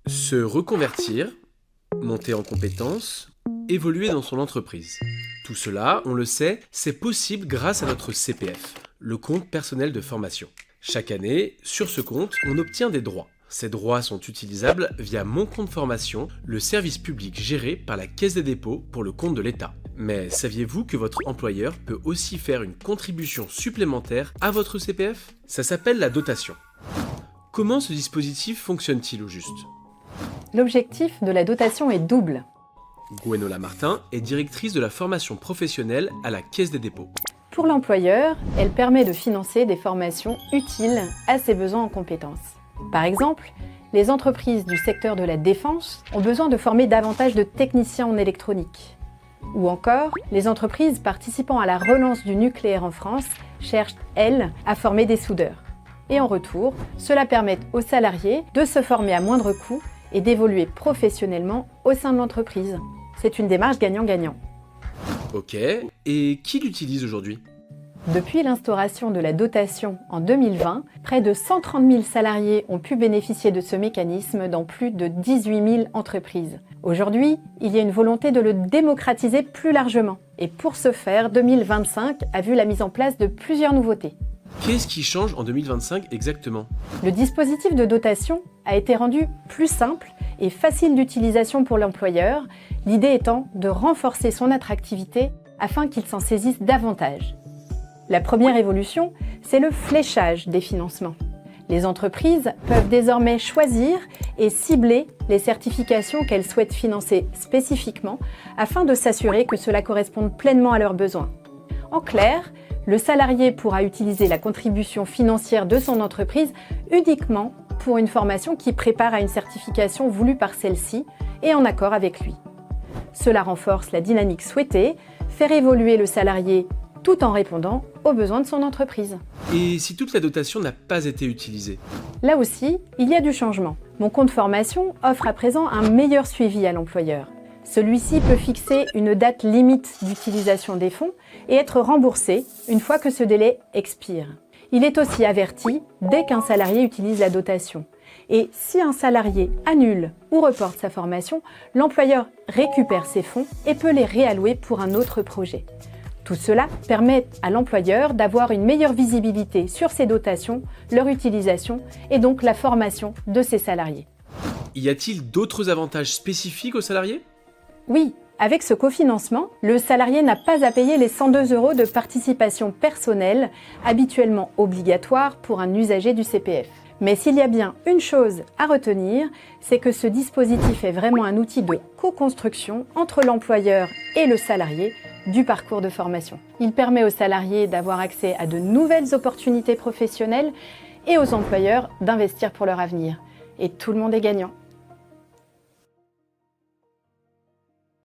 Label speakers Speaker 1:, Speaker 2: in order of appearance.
Speaker 1: Se reconvertir, monter en compétences, évoluer dans son entreprise. Tout cela, on le sait, c'est possible grâce à notre CPF, le compte personnel de formation. Chaque année, sur ce compte, on obtient des droits. Ces droits sont utilisables via Mon Compte Formation, le service public géré par la Caisse des dépôts pour le compte de l'État. Mais saviez-vous que votre employeur peut aussi faire une contribution supplémentaire à votre CPF? Ça s'appelle la dotation. Comment ce dispositif fonctionne-t-il au juste?
Speaker 2: L'objectif de la dotation est double.
Speaker 1: Gwenola Martin est directrice de la formation professionnelle à la Caisse des dépôts.
Speaker 2: Pour l'employeur, elle permet de financer des formations utiles à ses besoins en compétences. Par exemple, les entreprises du secteur de la défense ont besoin de former davantage de techniciens en électronique. Ou encore, les entreprises participant à la relance du nucléaire en France cherchent, elles, à former des soudeurs. Et en retour, cela permet aux salariés de se former à moindre coût et d'évoluer professionnellement au sein de l'entreprise. C'est une démarche gagnant-gagnant.
Speaker 1: Ok, et qui l'utilise aujourd'hui?
Speaker 2: Depuis l'instauration de la dotation en 2020, près de 130 000 salariés ont pu bénéficier de ce mécanisme dans plus de 18 000 entreprises. Aujourd'hui, il y a une volonté de le démocratiser plus largement. Et pour ce faire, 2025 a vu la mise en place de plusieurs nouveautés.
Speaker 1: Qu'est-ce qui change en 2025 exactement?
Speaker 2: Le dispositif de dotation a été rendu plus simple et facile d'utilisation pour l'employeur, l'idée étant de renforcer son attractivité afin qu'il s'en saisisse davantage. La première évolution, c'est le fléchage des financements. Les entreprises peuvent désormais choisir et cibler les certifications qu'elles souhaitent financer spécifiquement afin de s'assurer que cela corresponde pleinement à leurs besoins. En clair, le salarié pourra utiliser la contribution financière de son entreprise uniquement pour une formation qui prépare à une certification voulue par celle-ci et en accord avec lui. Cela renforce la dynamique souhaitée, faire évoluer le salarié tout en répondant aux besoins de son entreprise.
Speaker 1: Et si toute la dotation n'a pas été utilisée?
Speaker 2: Là aussi, il y a du changement. Mon compte formation offre à présent un meilleur suivi à l'employeur. Celui-ci peut fixer une date limite d'utilisation des fonds et être remboursé une fois que ce délai expire. Il est aussi averti dès qu'un salarié utilise la dotation. Et si un salarié annule ou reporte sa formation, l'employeur récupère ses fonds et peut les réallouer pour un autre projet. Tout cela permet à l'employeur d'avoir une meilleure visibilité sur ses dotations, leur utilisation et donc la formation de ses salariés.
Speaker 1: Y a-t-il d'autres avantages spécifiques aux salariés?
Speaker 2: Oui, avec ce cofinancement, le salarié n'a pas à payer les 102 € de participation personnelle, habituellement obligatoire pour un usager du CPF. Mais s'il y a bien une chose à retenir, c'est que ce dispositif est vraiment un outil de co-construction entre l'employeur et le salarié du parcours de formation. Il permet aux salariés d'avoir accès à de nouvelles opportunités professionnelles et aux employeurs d'investir pour leur avenir. Et tout le monde est gagnant.